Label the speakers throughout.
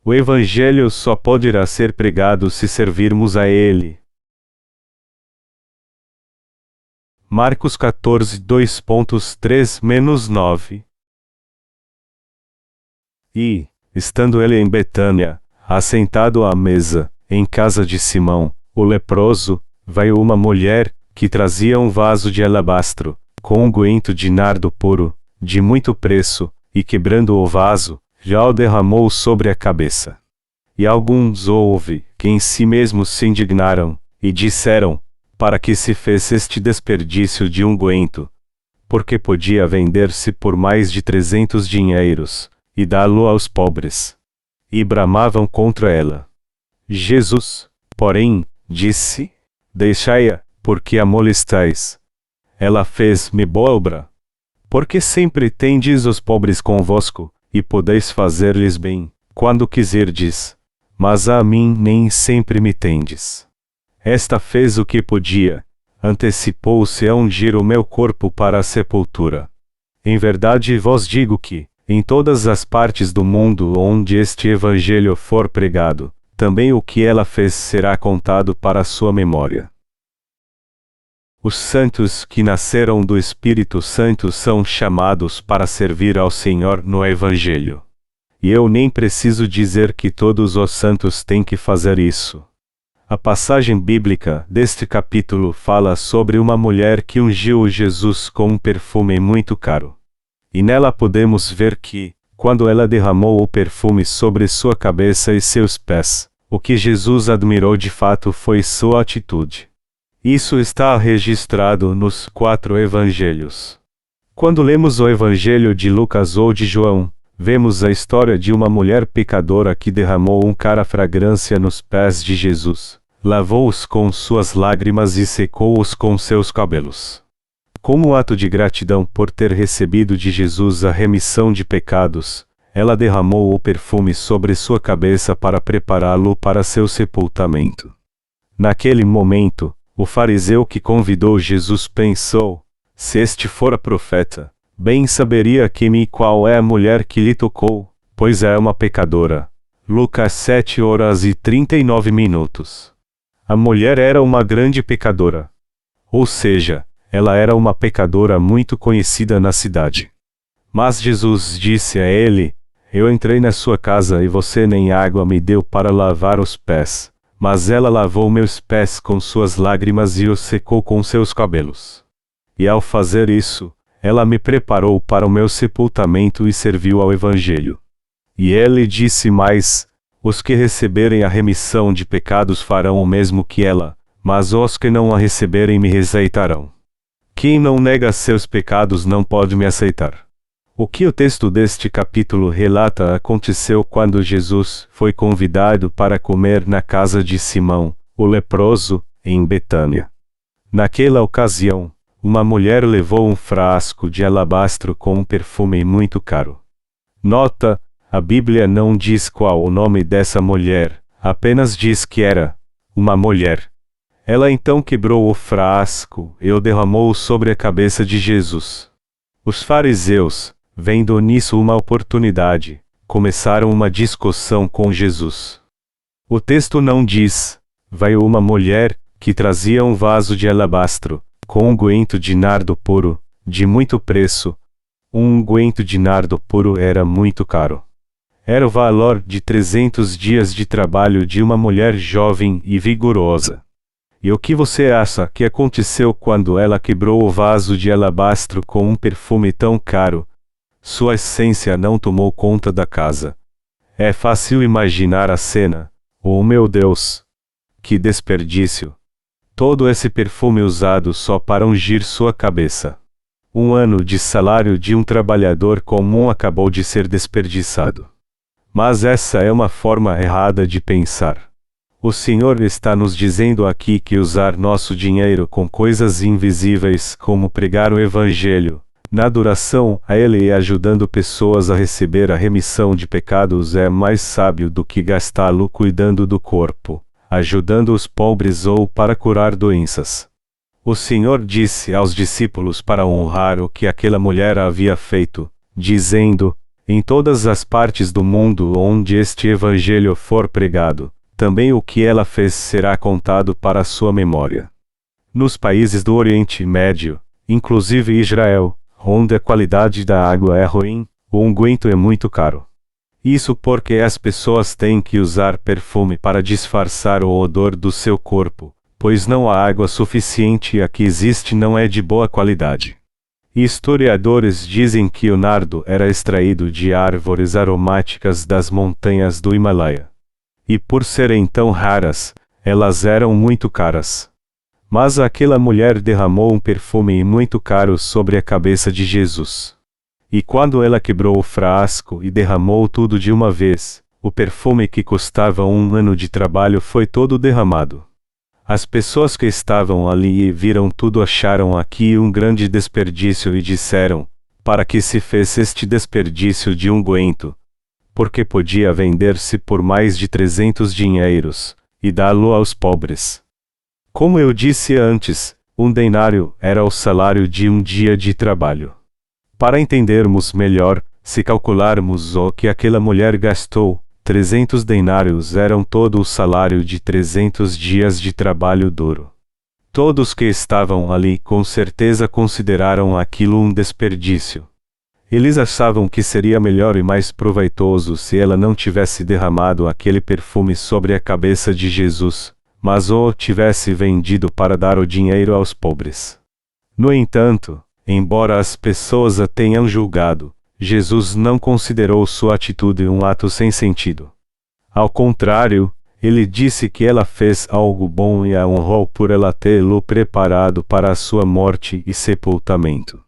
Speaker 1: O Evangelho só poderá ser pregado se servirmos a ele. Marcos 14, 2.3-9. E, estando ele em Betânia, assentado à mesa, em casa de Simão, o leproso, veio uma mulher, que trazia um vaso de alabastro, com unguento de nardo puro, de muito preço, e quebrando o vaso, já o derramou sobre a cabeça. E alguns houve, que em si mesmos se indignaram, e disseram, para que se fez este desperdício de unguento? Porque podia vender-se por mais de 300 dinheiros, e dá-lo aos pobres. E bramavam contra ela. Jesus, porém, disse, deixai-a, porque a molestais. Ela fez-me boa obra. Porque sempre tendes os pobres convosco, e podeis fazer-lhes bem, quando quiserdes. Mas a mim nem sempre me tendes. Esta fez o que podia, antecipou-se a ungir o meu corpo para a sepultura. Em verdade vos digo que, em todas as partes do mundo onde este Evangelho for pregado, também o que ela fez será contado para a sua memória. Os santos que nasceram do Espírito Santo são chamados para servir ao Senhor no Evangelho. E eu nem preciso dizer que todos os santos têm que fazer isso. A passagem bíblica deste capítulo fala sobre uma mulher que ungiu Jesus com um perfume muito caro. E nela podemos ver que, quando ela derramou o perfume sobre sua cabeça e seus pés, o que Jesus admirou de fato foi sua atitude. Isso está registrado nos 4 evangelhos. Quando lemos o Evangelho de Lucas ou de João, vemos a história de uma mulher pecadora que derramou um cara fragrância nos pés de Jesus, lavou-os com suas lágrimas e secou-os com seus cabelos. Como ato de gratidão por ter recebido de Jesus a remissão de pecados, ela derramou o perfume sobre sua cabeça para prepará-lo para seu sepultamento. Naquele momento, o fariseu que convidou Jesus pensou, se este fora profeta, bem saberia quem e qual é a mulher que lhe tocou, pois é uma pecadora. Lucas 7h39. A mulher era uma grande pecadora. Ou seja, ela era uma pecadora muito conhecida na cidade. Mas Jesus disse a ele, eu entrei na sua casa e você nem água me deu para lavar os pés, mas ela lavou meus pés com suas lágrimas e os secou com seus cabelos. E ao fazer isso, ela me preparou para o meu sepultamento e serviu ao Evangelho. E ele disse mais, os que receberem a remissão de pecados farão o mesmo que ela, mas os que não a receberem me rejeitarão. Quem não nega seus pecados não pode me aceitar. O que o texto deste capítulo relata aconteceu quando Jesus foi convidado para comer na casa de Simão, o leproso, em Betânia. Naquela ocasião, uma mulher levou um frasco de alabastro com um perfume muito caro. Nota, a Bíblia não diz qual o nome dessa mulher, apenas diz que era uma mulher. Ela então quebrou o frasco e o derramou sobre a cabeça de Jesus. Os fariseus, vendo nisso uma oportunidade, começaram uma discussão com Jesus. O texto não diz, veio uma mulher, que trazia um vaso de alabastro, com unguento de nardo puro, de muito preço. Um unguento de nardo puro era muito caro. Era o valor de 300 dias de trabalho de uma mulher jovem e vigorosa. E o que você acha que aconteceu quando ela quebrou o vaso de alabastro com um perfume tão caro? Sua essência não tomou conta da casa. É fácil imaginar a cena. Oh meu Deus! Que desperdício! Todo esse perfume usado só para ungir sua cabeça. 1 ano de salário de um trabalhador comum acabou de ser desperdiçado. Mas essa é uma forma errada de pensar. O Senhor está nos dizendo aqui que usar nosso dinheiro com coisas invisíveis como pregar o Evangelho, na adoração a Ele e ajudando pessoas a receber a remissão de pecados é mais sábio do que gastá-lo cuidando do corpo, ajudando os pobres ou para curar doenças. O Senhor disse aos discípulos para honrar o que aquela mulher havia feito, dizendo, Em todas as partes do mundo onde este evangelho for pregado, também o que ela fez será contado para sua memória. Nos países do Oriente Médio, inclusive Israel, onde a qualidade da água é ruim, o unguento é muito caro. Isso porque as pessoas têm que usar perfume para disfarçar o odor do seu corpo, pois não há água suficiente e a que existe não é de boa qualidade. Historiadores dizem que o nardo era extraído de árvores aromáticas das montanhas do Himalaia. E por serem tão raras, elas eram muito caras. Mas aquela mulher derramou um perfume muito caro sobre a cabeça de Jesus. E quando ela quebrou o frasco e derramou tudo de uma vez, o perfume que custava 1 ano de trabalho foi todo derramado. As pessoas que estavam ali e viram tudo acharam aqui um grande desperdício e disseram: para que se fez este desperdício de unguento? Porque podia vender-se por mais de 300 dinheiros, e dá-lo aos pobres. Como eu disse antes, 1 denário era o salário de um dia de trabalho. Para entendermos melhor, se calcularmos o que aquela mulher gastou, 300 denários eram todo o salário de 300 dias de trabalho duro. Todos que estavam ali com certeza consideraram aquilo um desperdício. Eles achavam que seria melhor e mais proveitoso se ela não tivesse derramado aquele perfume sobre a cabeça de Jesus, mas o tivesse vendido para dar o dinheiro aos pobres. No entanto, embora as pessoas a tenham julgado, Jesus não considerou sua atitude um ato sem sentido. Ao contrário, ele disse que ela fez algo bom e a honrou por ela tê-lo preparado para a sua morte e sepultamento.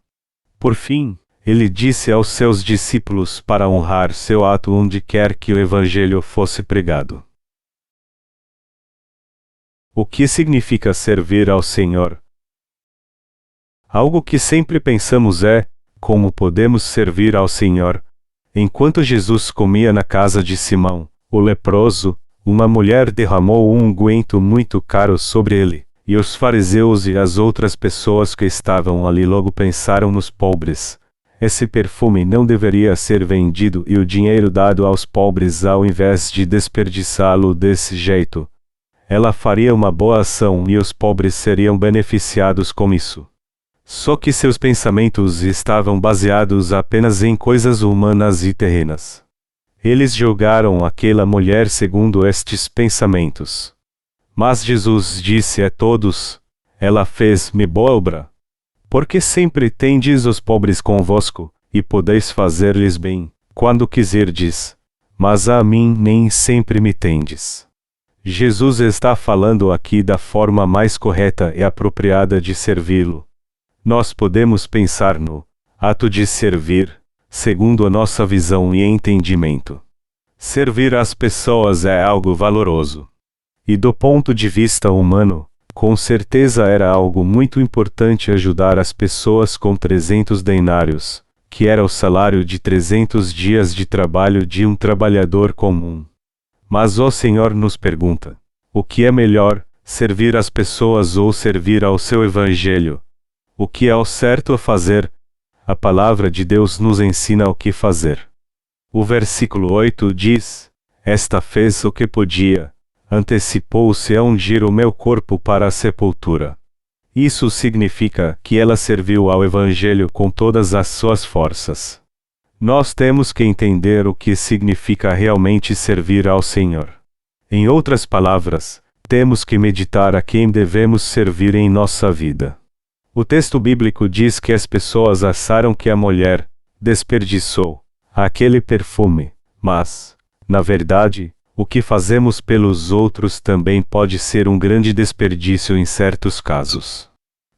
Speaker 1: Por fim, ele disse aos seus discípulos para honrar seu ato onde quer que o evangelho fosse pregado. O que significa servir ao Senhor? Algo que sempre pensamos é: como podemos servir ao Senhor? Enquanto Jesus comia na casa de Simão, o leproso, uma mulher derramou um unguento muito caro sobre ele, e os fariseus e as outras pessoas que estavam ali logo pensaram nos pobres. Esse perfume não deveria ser vendido e o dinheiro dado aos pobres ao invés de desperdiçá-lo desse jeito. Ela faria uma boa ação e os pobres seriam beneficiados com isso. Só que seus pensamentos estavam baseados apenas em coisas humanas e terrenas. Eles julgaram aquela mulher segundo estes pensamentos. Mas Jesus disse a todos: ela fez-me boa obra. Porque sempre tendes os pobres convosco, e podeis fazer-lhes bem, quando quiserdes, mas a mim nem sempre me tendes. Jesus está falando aqui da forma mais correta e apropriada de servi-lo. Nós podemos pensar no ato de servir, segundo a nossa visão e entendimento. Servir as pessoas é algo valoroso. E do ponto de vista humano, com certeza era algo muito importante ajudar as pessoas com 300 denários, que era o salário de 300 dias de trabalho de um trabalhador comum. Mas o Senhor nos pergunta: o que é melhor, servir as pessoas ou servir ao seu evangelho? O que é o certo a fazer? A palavra de Deus nos ensina o que fazer. O versículo 8 diz: esta fez o que podia. Antecipou-se a ungir o meu corpo para a sepultura. Isso significa que ela serviu ao Evangelho com todas as suas forças. Nós temos que entender o que significa realmente servir ao Senhor. Em outras palavras, temos que meditar a quem devemos servir em nossa vida. O texto bíblico diz que as pessoas acharam que a mulher desperdiçou aquele perfume, mas, na verdade, o que fazemos pelos outros também pode ser um grande desperdício em certos casos.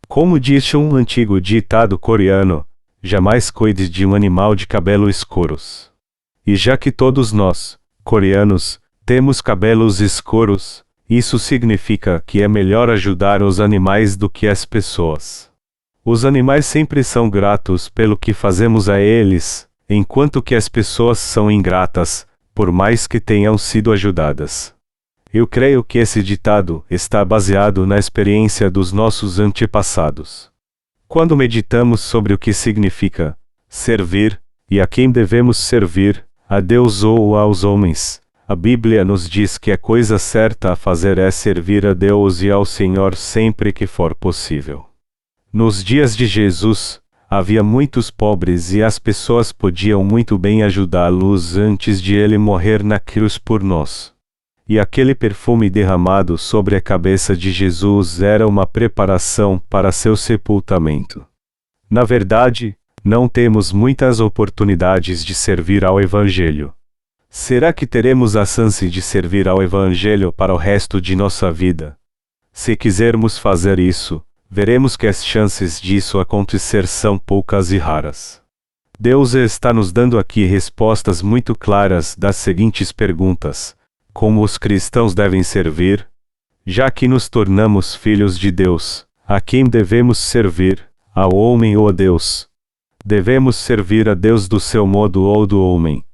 Speaker 1: Como disse um antigo ditado coreano: jamais cuide de um animal de cabelo escuros. E já que todos nós, coreanos, temos cabelos escuros, isso significa que é melhor ajudar os animais do que as pessoas. Os animais sempre são gratos pelo que fazemos a eles, enquanto que as pessoas são ingratas, por mais que tenham sido ajudadas. Eu creio que esse ditado está baseado na experiência dos nossos antepassados. Quando meditamos sobre o que significa servir, E a quem devemos servir, a Deus ou aos homens? A Bíblia nos diz que a coisa certa a fazer é servir a Deus e ao Senhor sempre que for possível. Nos dias de Jesus, havia muitos pobres e as pessoas podiam muito bem ajudá-los antes de ele morrer na cruz por nós. E aquele perfume derramado sobre a cabeça de Jesus era uma preparação para seu sepultamento. Na verdade, não temos muitas oportunidades de servir ao Evangelho. Será que teremos a chance de servir ao Evangelho para o resto de nossa vida? Se quisermos fazer isso, veremos que as chances disso acontecer são poucas e raras. Deus está nos dando aqui respostas muito claras das seguintes perguntas: como os cristãos devem servir? Já que nos tornamos filhos de Deus, a quem devemos servir? Ao homem ou a Deus? Devemos servir a Deus do seu modo ou do homem?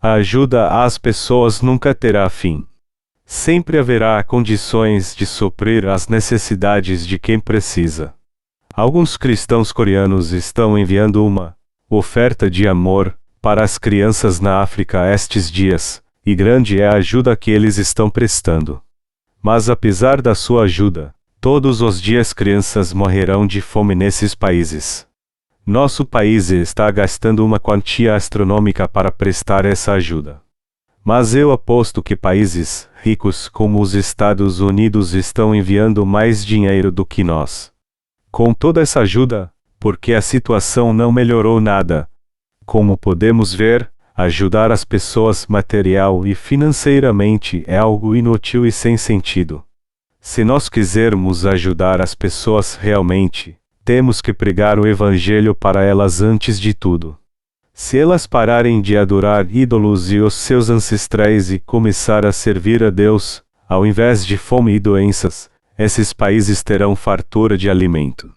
Speaker 1: A ajuda às pessoas nunca terá fim. Sempre haverá condições de suprir as necessidades de quem precisa. Alguns cristãos coreanos estão enviando uma oferta de amor para as crianças na África estes dias, e grande é a ajuda que eles estão prestando. Mas apesar da sua ajuda, todos os dias crianças morrerão de fome nesses países. Nosso país está gastando uma quantia astronômica para prestar essa ajuda. Mas eu aposto que países ricos como os Estados Unidos estão enviando mais dinheiro do que nós. Com toda essa ajuda, porque a situação não melhorou nada. Como podemos ver, ajudar as pessoas material e financeiramente é algo inútil e sem sentido. Se nós quisermos ajudar as pessoas realmente, temos que pregar o Evangelho para elas antes de tudo. Se elas pararem de adorar ídolos e os seus ancestrais e começar a servir a Deus, ao invés de fome e doenças, esses países terão fartura de alimento.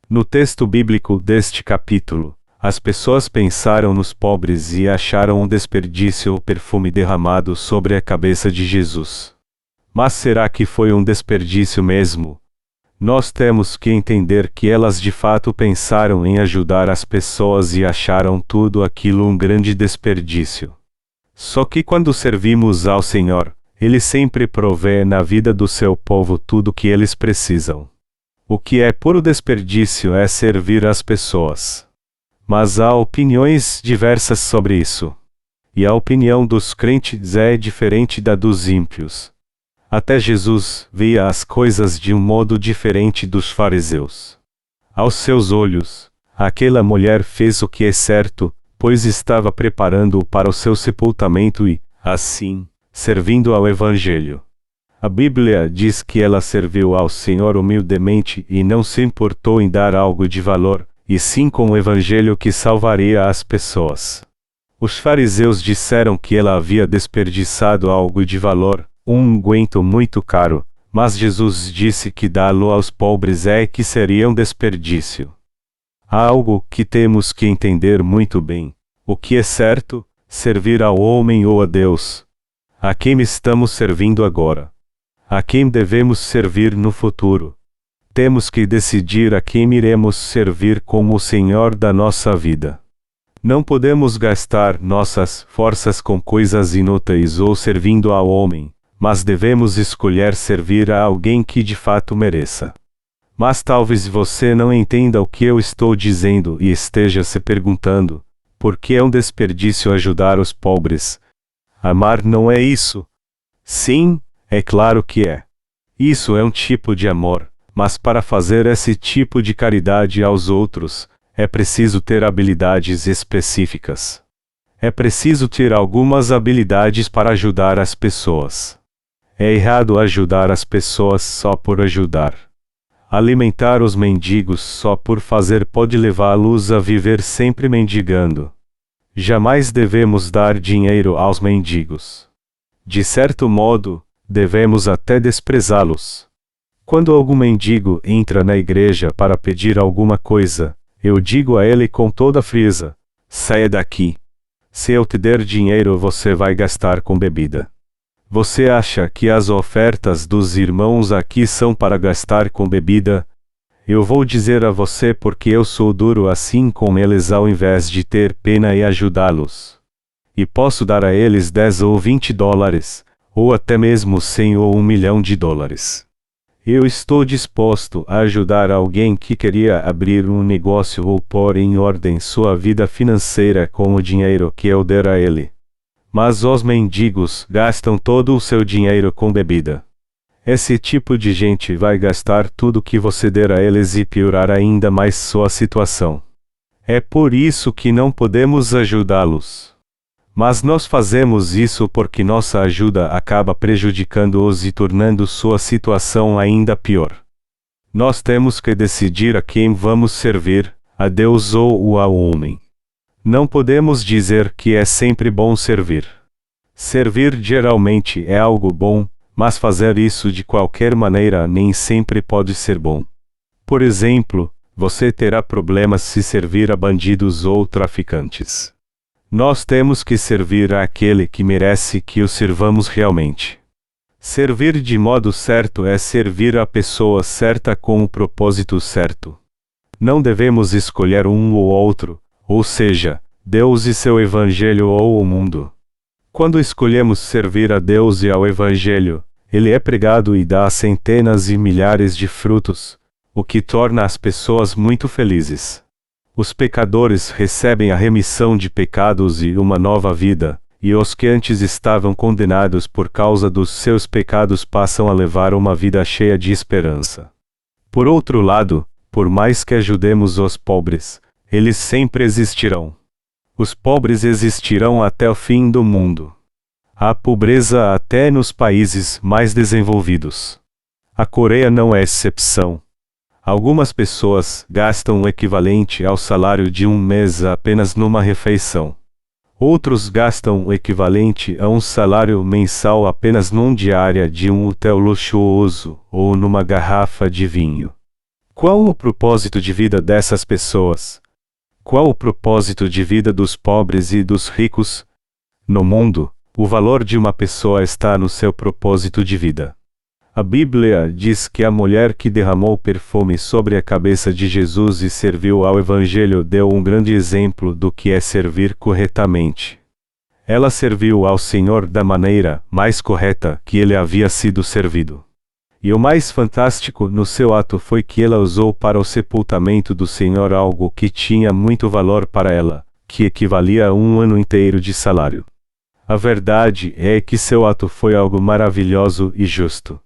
Speaker 1: No texto bíblico deste capítulo, as pessoas pensaram nos pobres e acharam um desperdício o perfume derramado sobre a cabeça de Jesus. Mas será que foi um desperdício mesmo? Nós temos que entender que elas de fato pensaram em ajudar as pessoas e acharam tudo aquilo um grande desperdício. Só que quando servimos ao Senhor, Ele sempre provê na vida do seu povo tudo o que eles precisam. O que é puro desperdício é servir as pessoas. Mas há opiniões diversas sobre isso. E a opinião dos crentes é diferente da dos ímpios. Até Jesus via as coisas de um modo diferente dos fariseus. Aos seus olhos, aquela mulher fez o que é certo, pois estava preparando-o para o seu sepultamento e, assim, servindo ao Evangelho. A Bíblia diz que ela serviu ao Senhor humildemente e não se importou em dar algo de valor, e sim com o Evangelho que salvaria as pessoas. Os fariseus disseram que ela havia desperdiçado algo de valor, um unguento muito caro, mas Jesus disse que dá-lo aos pobres é que seria um desperdício. Há algo que temos que entender muito bem: o que é certo, servir ao homem ou a Deus. A quem estamos servindo agora? A quem devemos servir no futuro? Temos que decidir a quem iremos servir como o Senhor da nossa vida. Não podemos gastar nossas forças com coisas inúteis ou servindo ao homem, mas devemos escolher servir a alguém que de fato mereça. Mas talvez você não entenda o que eu estou dizendo e esteja se perguntando: por que é um desperdício ajudar os pobres? Amar não é isso? Sim, é claro que é. Isso é um tipo de amor, mas para fazer esse tipo de caridade aos outros, é preciso ter habilidades específicas. É preciso ter algumas habilidades para ajudar as pessoas. É errado ajudar as pessoas só por ajudar. Alimentar os mendigos só por fazer pode levá-los a viver sempre mendigando. Jamais devemos dar dinheiro aos mendigos. De certo modo, devemos até desprezá-los. Quando algum mendigo entra na igreja para pedir alguma coisa, eu digo a ele com toda frieza: saia daqui. Se eu te der dinheiro, você vai gastar com bebida. Você acha que as ofertas dos irmãos aqui são para gastar com bebida? Eu vou dizer a você porque eu sou duro assim com eles ao invés de ter pena e ajudá-los. E posso dar a eles 10 ou 20 dólares, ou até mesmo 100 ou 1 milhão de dólares. Eu estou disposto a ajudar alguém que queria abrir um negócio ou pôr em ordem sua vida financeira com o dinheiro que eu der a ele. Mas os mendigos gastam todo o seu dinheiro com bebida. Esse tipo de gente vai gastar tudo que você der a eles e piorar ainda mais sua situação. É por isso que não podemos ajudá-los. Mas nós fazemos isso porque nossa ajuda acaba prejudicando-os e tornando sua situação ainda pior. Nós temos que decidir a quem vamos servir, a Deus ou ao homem. Não podemos dizer que é sempre bom servir. Servir geralmente é algo bom, mas fazer isso de qualquer maneira nem sempre pode ser bom. Por exemplo, você terá problemas se servir a bandidos ou traficantes. Nós temos que servir àquele que merece que o sirvamos realmente. Servir de modo certo é servir a pessoa certa com o propósito certo. Não devemos escolher um ou outro, ou seja, Deus e seu Evangelho ou o mundo. Quando escolhemos servir a Deus e ao Evangelho, ele é pregado e dá centenas e milhares de frutos, o que torna as pessoas muito felizes. Os pecadores recebem a remissão de pecados e uma nova vida, e os que antes estavam condenados por causa dos seus pecados passam a levar uma vida cheia de esperança. Por outro lado, por mais que ajudemos os pobres, eles sempre existirão. Os pobres existirão até o fim do mundo. Há pobreza até nos países mais desenvolvidos. A Coreia não é exceção. Algumas pessoas gastam o equivalente ao salário de um mês apenas numa refeição. Outros gastam o equivalente a um salário mensal apenas num diária de um hotel luxuoso ou numa garrafa de vinho. Qual o propósito de vida dessas pessoas? Qual o propósito de vida dos pobres e dos ricos? No mundo, o valor de uma pessoa está no seu propósito de vida. A Bíblia diz que a mulher que derramou perfume sobre a cabeça de Jesus e serviu ao Evangelho deu um grande exemplo do que é servir corretamente. Ela serviu ao Senhor da maneira mais correta que ele havia sido servido. E o mais fantástico no seu ato foi que ela usou para o sepultamento do Senhor algo que tinha muito valor para ela, que equivalia a um ano inteiro de salário. A verdade é que seu ato foi algo maravilhoso e justo.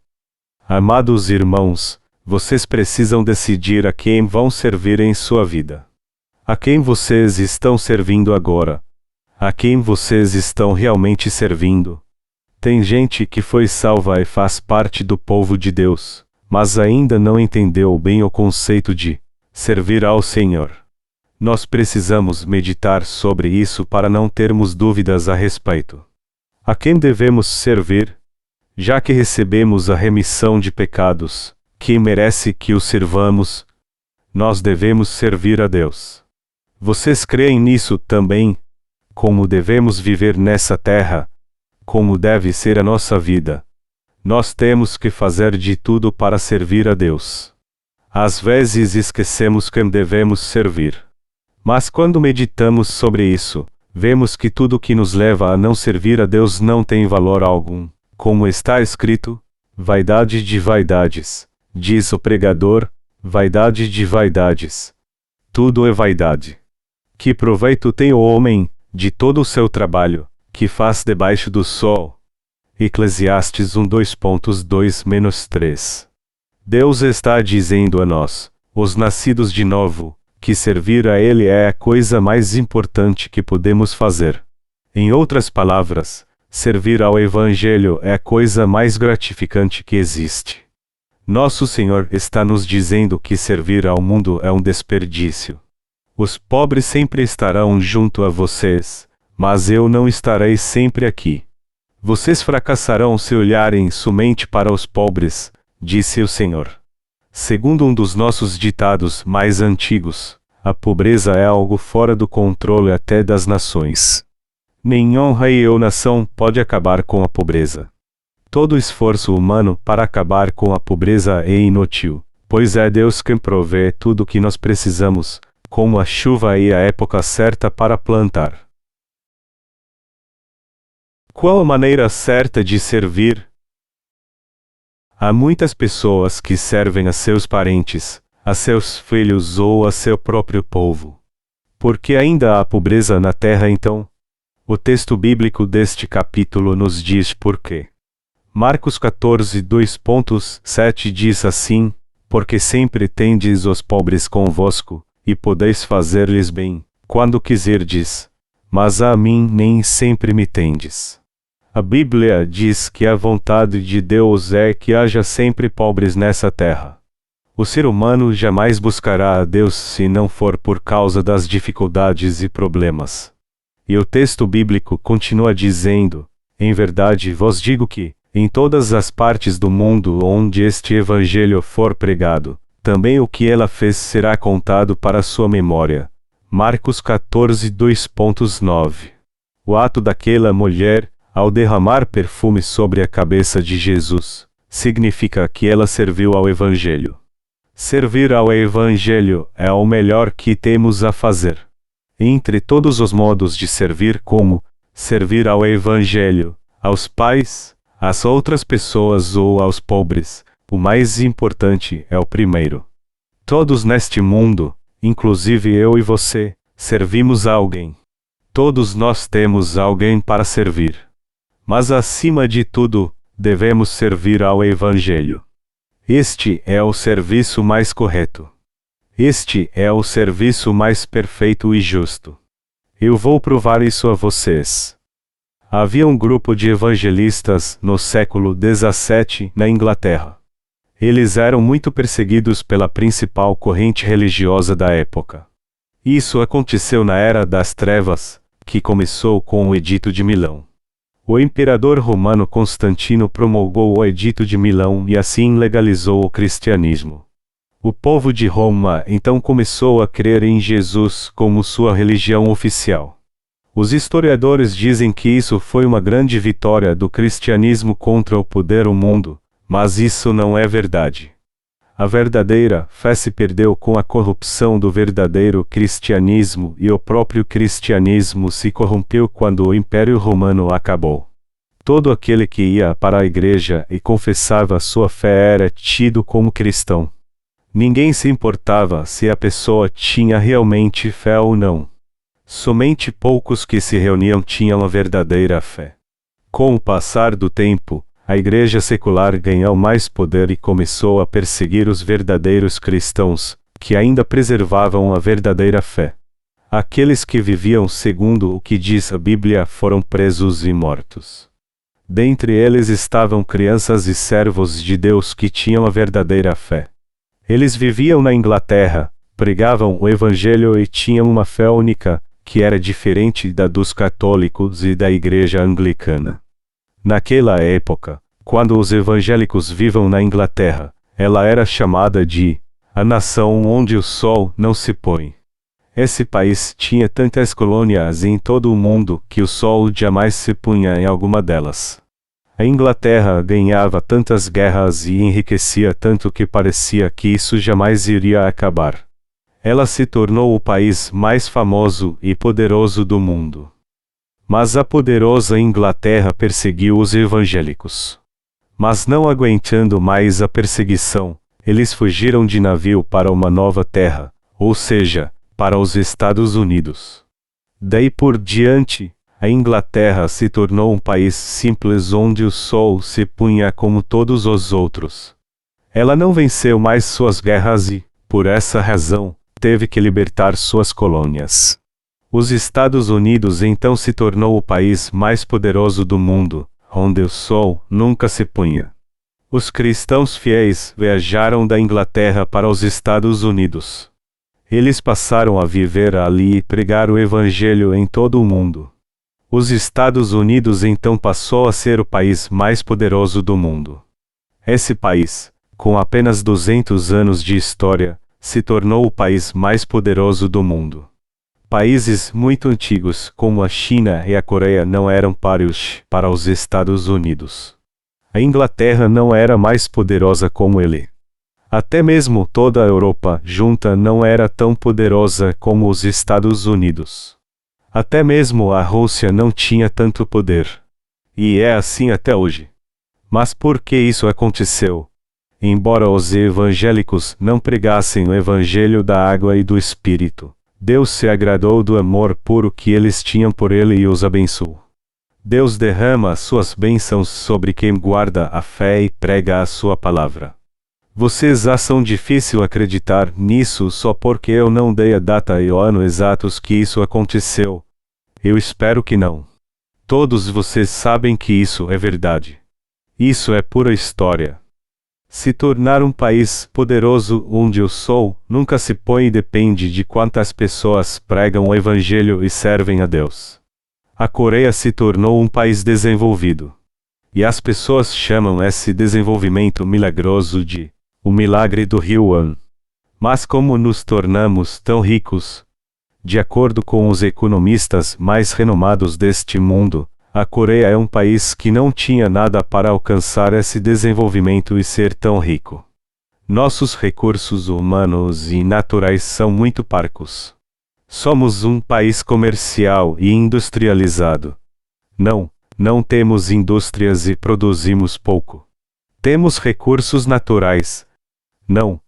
Speaker 1: Amados irmãos, vocês precisam decidir a quem vão servir em sua vida. A quem vocês estão servindo agora? A quem vocês estão realmente servindo? Tem gente que foi salva e faz parte do povo de Deus, mas ainda não entendeu bem o conceito de servir ao Senhor. Nós precisamos meditar sobre isso para não termos dúvidas a respeito. A quem devemos servir? Já que recebemos a remissão de pecados, quem merece que o sirvamos? Nós devemos servir a Deus. Vocês creem nisso também? Como devemos viver nessa terra? Como deve ser a nossa vida? Nós temos que fazer de tudo para servir a Deus. Às vezes esquecemos quem devemos servir. Mas quando meditamos sobre isso, vemos que tudo que nos leva a não servir a Deus não tem valor algum. Como está escrito, vaidade de vaidades, diz o pregador, vaidade de vaidades. Tudo é vaidade. Que proveito tem o homem, de todo o seu trabalho, que faz debaixo do sol? Eclesiastes 1:2-3. Deus está dizendo a nós, os nascidos de novo, que servir a Ele é a coisa mais importante que podemos fazer. Em outras palavras, servir ao Evangelho é a coisa mais gratificante que existe. Nosso Senhor está nos dizendo que servir ao mundo é um desperdício. Os pobres sempre estarão junto a vocês, mas eu não estarei sempre aqui. Vocês fracassarão se olharem somente para os pobres, disse o Senhor. Segundo um dos nossos ditados mais antigos, a pobreza é algo fora do controle até das nações. Nenhum rei ou nação pode acabar com a pobreza. Todo esforço humano para acabar com a pobreza é inútil, pois é Deus quem provê tudo o que nós precisamos, como a chuva e a época certa para plantar. Qual a maneira certa de servir? Há muitas pessoas que servem a seus parentes, a seus filhos ou a seu próprio povo. Porque ainda há pobreza na terra então? O texto bíblico deste capítulo nos diz por quê. Marcos 14, 2.7 diz assim: porque sempre tendes os pobres convosco, e podeis fazer-lhes bem, quando quiserdes, mas a mim nem sempre me tendes. A Bíblia diz que a vontade de Deus é que haja sempre pobres nessa terra. O ser humano jamais buscará a Deus se não for por causa das dificuldades e problemas. E o texto bíblico continua dizendo: em verdade vos digo que, em todas as partes do mundo onde este evangelho for pregado, também o que ela fez será contado para sua memória. Marcos 14, 2.9. O ato daquela mulher, ao derramar perfume sobre a cabeça de Jesus, significa que ela serviu ao Evangelho. Servir ao Evangelho é o melhor que temos a fazer. Entre todos os modos de servir, como servir ao Evangelho, aos pais, às outras pessoas ou aos pobres, o mais importante é o primeiro. Todos neste mundo, inclusive eu e você, servimos a alguém. Todos nós temos alguém para servir. Mas acima de tudo, devemos servir ao Evangelho. Este é o serviço mais correto. Este é o serviço mais perfeito e justo. Eu vou provar isso a vocês. Havia um grupo de evangelistas no século XVII na Inglaterra. Eles eram muito perseguidos pela principal corrente religiosa da época. Isso aconteceu na Era das Trevas, que começou com o Edito de Milão. O imperador romano Constantino promulgou o Edito de Milão e assim legalizou o cristianismo. O povo de Roma então começou a crer em Jesus como sua religião oficial. Os historiadores dizem que isso foi uma grande vitória do cristianismo contra o poder do mundo, mas isso não é verdade. A verdadeira fé se perdeu com a corrupção do verdadeiro cristianismo e o próprio cristianismo se corrompeu quando o Império Romano acabou. Todo aquele que ia para a igreja e confessava sua fé era tido como cristão. Ninguém se importava se a pessoa tinha realmente fé ou não. Somente poucos que se reuniam tinham a verdadeira fé. Com o passar do tempo, a igreja secular ganhou mais poder e começou a perseguir os verdadeiros cristãos, que ainda preservavam a verdadeira fé. Aqueles que viviam segundo o que diz a Bíblia foram presos e mortos. Dentre eles estavam crianças e servos de Deus que tinham a verdadeira fé. Eles viviam na Inglaterra, pregavam o Evangelho e tinham uma fé única, que era diferente da dos católicos e da Igreja Anglicana. Naquela época, quando os evangélicos vivam na Inglaterra, ela era chamada de a nação onde o sol não se põe. Esse país tinha tantas colônias em todo o mundo que o sol jamais se punha em alguma delas. A Inglaterra ganhava tantas guerras e enriquecia tanto que parecia que isso jamais iria acabar. Ela se tornou o país mais famoso e poderoso do mundo. Mas a poderosa Inglaterra perseguiu os evangélicos. Mas não aguentando mais a perseguição, eles fugiram de navio para uma nova terra, ou seja, para os Estados Unidos. Daí por diante, a Inglaterra se tornou um país simples onde o sol se punha como todos os outros. Ela não venceu mais suas guerras e, por essa razão, teve que libertar suas colônias. Os Estados Unidos então se tornou o país mais poderoso do mundo, onde o sol nunca se punha. Os cristãos fiéis viajaram da Inglaterra para os Estados Unidos. Eles passaram a viver ali e pregar o Evangelho em todo o mundo. Os Estados Unidos então passou a ser o país mais poderoso do mundo. Esse país, com apenas 200 anos de história, se tornou o país mais poderoso do mundo. Países muito antigos, como a China e a Coreia, não eram páreos para os Estados Unidos. A Inglaterra não era mais poderosa como ele. Até mesmo toda a Europa junta não era tão poderosa como os Estados Unidos. Até mesmo a Rússia não tinha tanto poder. E é assim até hoje. Mas por que isso aconteceu? Embora os evangélicos não pregassem o evangelho da água e do Espírito, Deus se agradou do amor puro que eles tinham por ele e os abençoou. Deus derrama suas bênçãos sobre quem guarda a fé e prega a sua palavra. Vocês acham difícil acreditar nisso só porque eu não dei a data e o ano exatos que isso aconteceu? Eu espero que não. Todos vocês sabem que isso é verdade. Isso é pura história. Se tornar um país poderoso onde eu sou, nunca se põe e depende de quantas pessoas pregam o evangelho e servem a Deus. A Coreia se tornou um país desenvolvido. E as pessoas chamam esse desenvolvimento milagroso de o milagre do Rio An. Mas como nos tornamos tão ricos? De acordo com os economistas mais renomados deste mundo, a Coreia é um país que não tinha nada para alcançar esse desenvolvimento e ser tão rico. Nossos recursos humanos e naturais são muito parcos. Somos um país comercial e industrializado. Não temos indústrias e produzimos pouco. Temos recursos naturais. Não.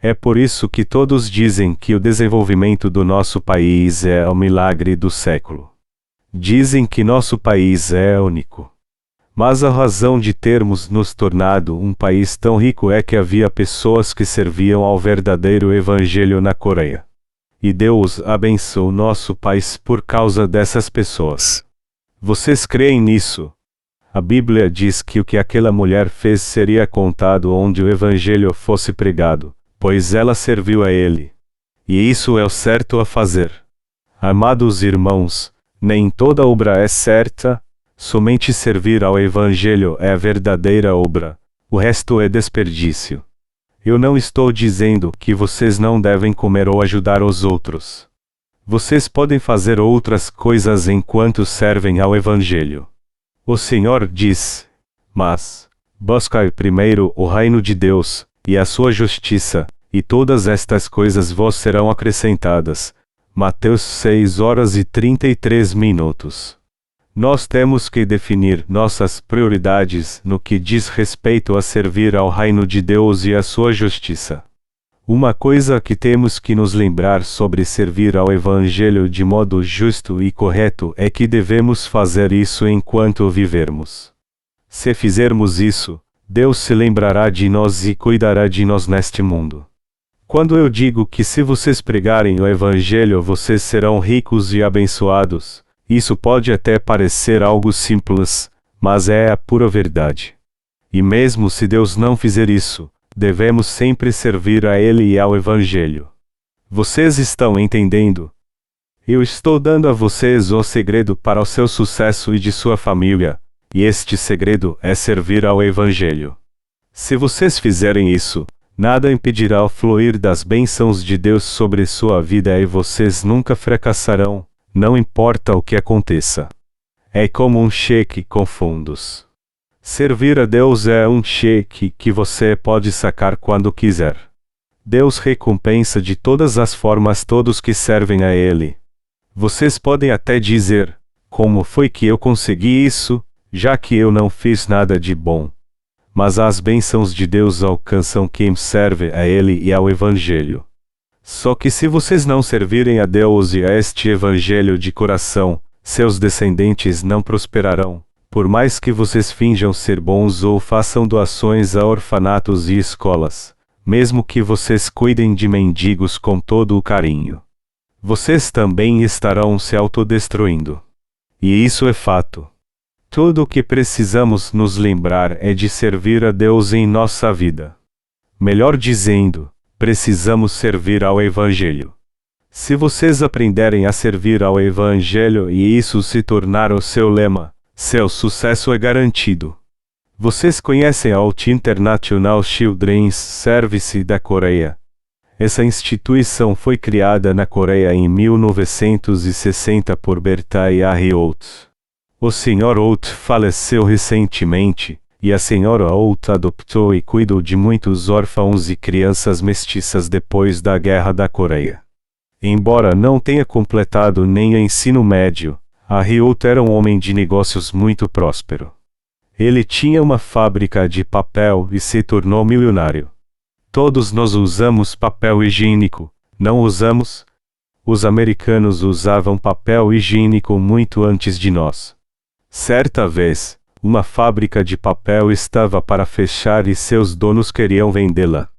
Speaker 1: É por isso que todos dizem que o desenvolvimento do nosso país é o milagre do século. Dizem que nosso país é único. Mas a razão de termos nos tornado um país tão rico é que havia pessoas que serviam ao verdadeiro evangelho na Coreia. E Deus abençoou nosso país por causa dessas pessoas. Vocês creem nisso? A Bíblia diz que o que aquela mulher fez seria contado onde o evangelho fosse pregado, pois ela serviu a ele. E isso é o certo a fazer. Amados irmãos, nem toda obra é certa, somente servir ao evangelho é a verdadeira obra, o resto é desperdício. Eu não estou dizendo que vocês não devem comer ou ajudar os outros. Vocês podem fazer outras coisas enquanto servem ao evangelho. O Senhor diz: mas buscai primeiro o reino de Deus, e a sua justiça, e todas estas coisas vos serão acrescentadas. Mateus 6:33. Nós temos que definir nossas prioridades no que diz respeito a servir ao reino de Deus e à sua justiça. Uma coisa que temos que nos lembrar sobre servir ao Evangelho de modo justo e correto é que devemos fazer isso enquanto vivermos. Se fizermos isso, Deus se lembrará de nós e cuidará de nós neste mundo. Quando eu digo que se vocês pregarem o Evangelho vocês serão ricos e abençoados, isso pode até parecer algo simples, mas é a pura verdade. E mesmo se Deus não fizer isso, devemos sempre servir a Ele e ao Evangelho. Vocês estão entendendo? Eu estou dando a vocês o segredo para o seu sucesso e de sua família, e este segredo é servir ao Evangelho. Se vocês fizerem isso, nada impedirá o fluir das bênçãos de Deus sobre sua vida e vocês nunca fracassarão, não importa o que aconteça. É como um cheque com fundos. Servir a Deus é um cheque que você pode sacar quando quiser. Deus recompensa de todas as formas todos que servem a Ele. Vocês podem até dizer: como foi que eu consegui isso, já que eu não fiz nada de bom? Mas as bênçãos de Deus alcançam quem serve a Ele e ao Evangelho. Só que se vocês não servirem a Deus e a este Evangelho de coração, seus descendentes não prosperarão. Por mais que vocês finjam ser bons ou façam doações a orfanatos e escolas, mesmo que vocês cuidem de mendigos com todo o carinho, vocês também estarão se autodestruindo. E isso é fato. Tudo o que precisamos nos lembrar é de servir a Deus em nossa vida. Melhor dizendo, precisamos servir ao Evangelho. Se vocês aprenderem a servir ao Evangelho e isso se tornar o seu lema, seu sucesso é garantido. Vocês conhecem a Out International Children's Service da Coreia? Essa instituição foi criada na Coreia em 1960 por Bertai A. Out. O Sr. Out faleceu recentemente, e a senhora Holt adoptou e cuidou de muitos órfãos e crianças mestiças depois da Guerra da Coreia. Embora não tenha completado nem o ensino médio, a Holt era um homem de negócios muito próspero. Ele tinha uma fábrica de papel e se tornou milionário. Todos nós usamos papel higiênico, não usamos? Os americanos usavam papel higiênico muito antes de nós. Certa vez, uma fábrica de papel estava para fechar e seus donos queriam vendê-la.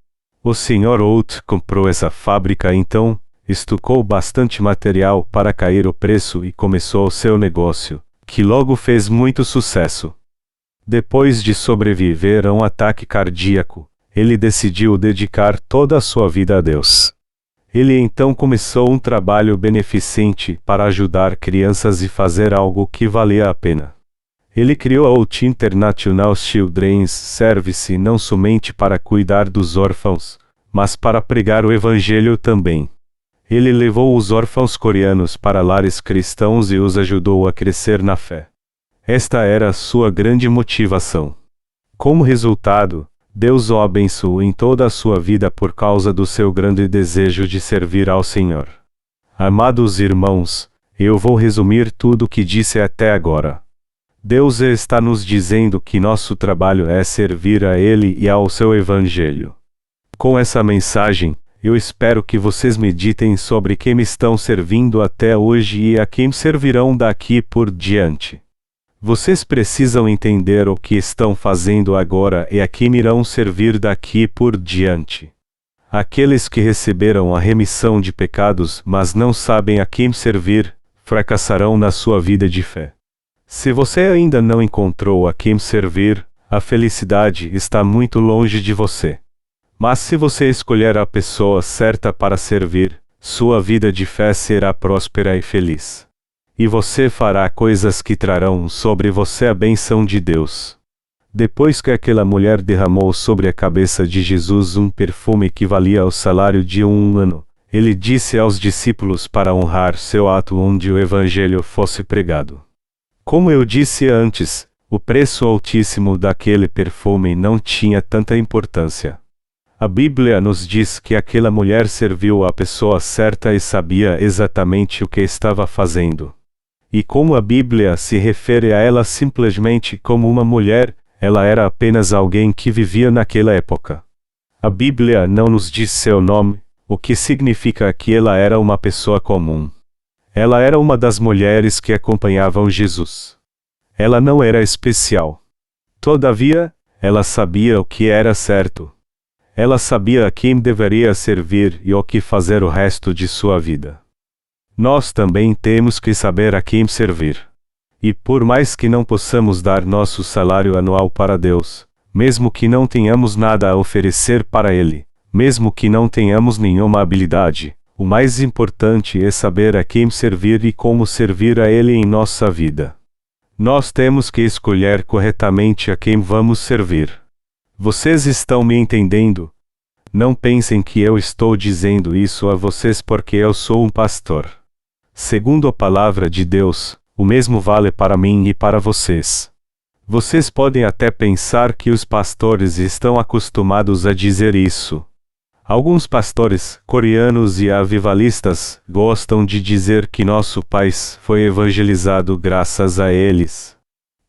Speaker 1: O Sr. Holt comprou essa fábrica então, estocou bastante material para cair o preço e começou o seu negócio, que logo fez muito sucesso. Depois de sobreviver a um ataque cardíaco, ele decidiu dedicar toda a sua vida a Deus. Ele então começou um trabalho beneficente para ajudar crianças e fazer algo que valia a pena. Ele criou a Holt International Children's Service não somente para cuidar dos órfãos, mas para pregar o Evangelho também. Ele levou os órfãos coreanos para lares cristãos e os ajudou a crescer na fé. Esta era a sua grande motivação. Como resultado, Deus o abençoou em toda a sua vida por causa do seu grande desejo de servir ao Senhor. Amados irmãos, eu vou resumir tudo o que disse até agora. Deus está nos dizendo que nosso trabalho é servir a Ele e ao seu Evangelho. Com essa mensagem, eu espero que vocês meditem sobre quem estão servindo até hoje e a quem servirão daqui por diante. Vocês precisam entender o que estão fazendo agora e a quem irão servir daqui por diante. Aqueles que receberam a remissão de pecados, mas não sabem a quem servir, fracassarão na sua vida de fé. Se você ainda não encontrou a quem servir, a felicidade está muito longe de você. Mas se você escolher a pessoa certa para servir, sua vida de fé será próspera e feliz. E você fará coisas que trarão sobre você a bênção de Deus. Depois que aquela mulher derramou sobre a cabeça de Jesus um perfume que valia o salário de um ano, ele disse aos discípulos para honrar seu ato onde o Evangelho fosse pregado. Como eu disse antes, o preço altíssimo daquele perfume não tinha tanta importância. A Bíblia nos diz que aquela mulher serviu a pessoa certa e sabia exatamente o que estava fazendo. E como a Bíblia se refere a ela simplesmente como uma mulher, ela era apenas alguém que vivia naquela época. A Bíblia não nos diz seu nome, o que significa que ela era uma pessoa comum. Ela era uma das mulheres que acompanhavam Jesus. Ela não era especial. Todavia, ela sabia o que era certo. Ela sabia a quem deveria servir e o que fazer o resto de sua vida. Nós também temos que saber a quem servir. E por mais que não possamos dar nosso salário anual para Deus, mesmo que não tenhamos nada a oferecer para Ele, mesmo que não tenhamos nenhuma habilidade, o mais importante é saber a quem servir e como servir a Ele em nossa vida. Nós temos que escolher corretamente a quem vamos servir. Vocês estão me entendendo? Não pensem que eu estou dizendo isso a vocês porque eu sou um pastor. Segundo a palavra de Deus, o mesmo vale para mim e para vocês. Vocês podem até pensar que os pastores estão acostumados a dizer isso. Alguns pastores, coreanos e avivalistas, gostam de dizer que nosso país foi evangelizado graças a eles.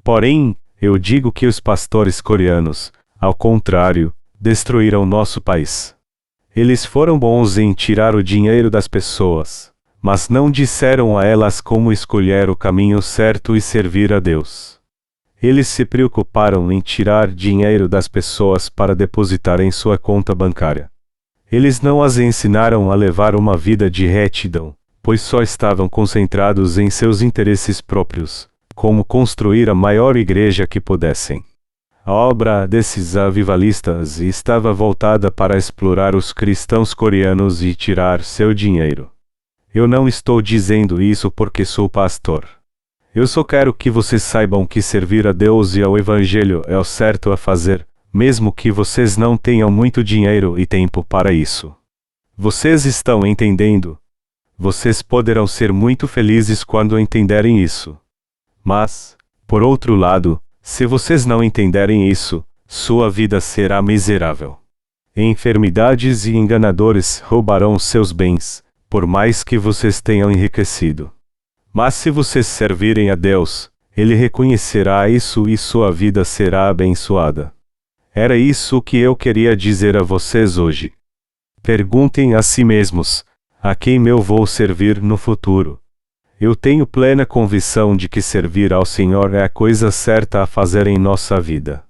Speaker 1: Porém, eu digo que os pastores coreanos, ao contrário, destruíram nosso país. Eles foram bons em tirar o dinheiro das pessoas, mas não disseram a elas como escolher o caminho certo e servir a Deus. Eles se preocuparam em tirar dinheiro das pessoas para depositar em sua conta bancária. Eles não as ensinaram a levar uma vida de retidão, pois só estavam concentrados em seus interesses próprios, como construir a maior igreja que pudessem. A obra desses avivalistas estava voltada para explorar os cristãos coreanos e tirar seu dinheiro. Eu não estou dizendo isso porque sou pastor. Eu só quero que vocês saibam que servir a Deus e ao Evangelho é o certo a fazer, mesmo que vocês não tenham muito dinheiro e tempo para isso. Vocês estão entendendo? Vocês poderão ser muito felizes quando entenderem isso. Mas, por outro lado, Se vocês não entenderem isso, sua vida será miserável. Enfermidades e enganadores roubarão seus bens, por mais que vocês tenham enriquecido. Mas se vocês servirem a Deus, Ele reconhecerá isso e sua vida será abençoada. Era isso que eu queria dizer a vocês hoje. Perguntem a si mesmos: a quem eu vou servir no futuro? Eu tenho plena convicção de que servir ao Senhor é a coisa certa a fazer em nossa vida.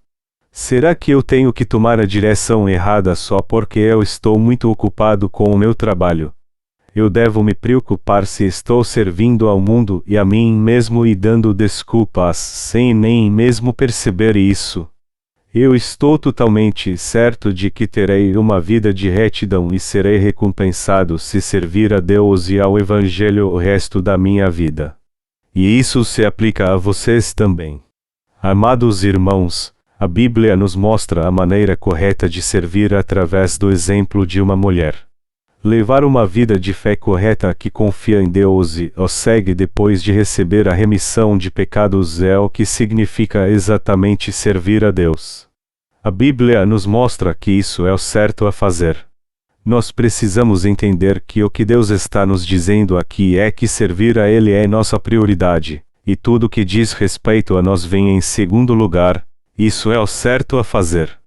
Speaker 1: Será que eu tenho que tomar a direção errada só porque eu estou muito ocupado com o meu trabalho? Eu devo me preocupar se estou servindo ao mundo e a mim mesmo e dando desculpas sem nem mesmo perceber isso. Eu estou totalmente certo de que terei uma vida de retidão e serei recompensado se servir a Deus e ao Evangelho o resto da minha vida. E isso se aplica a vocês também. Amados irmãos, a Bíblia nos mostra a maneira correta de servir através do exemplo de uma mulher. Levar uma vida de fé correta que confia em Deus e o segue depois de receber a remissão de pecados é o que significa exatamente servir a Deus. A Bíblia nos mostra que isso é o certo a fazer. Nós precisamos entender que o que Deus está nos dizendo aqui é que servir a Ele é nossa prioridade, e tudo que diz respeito a nós vem em segundo lugar. Isso é o certo a fazer.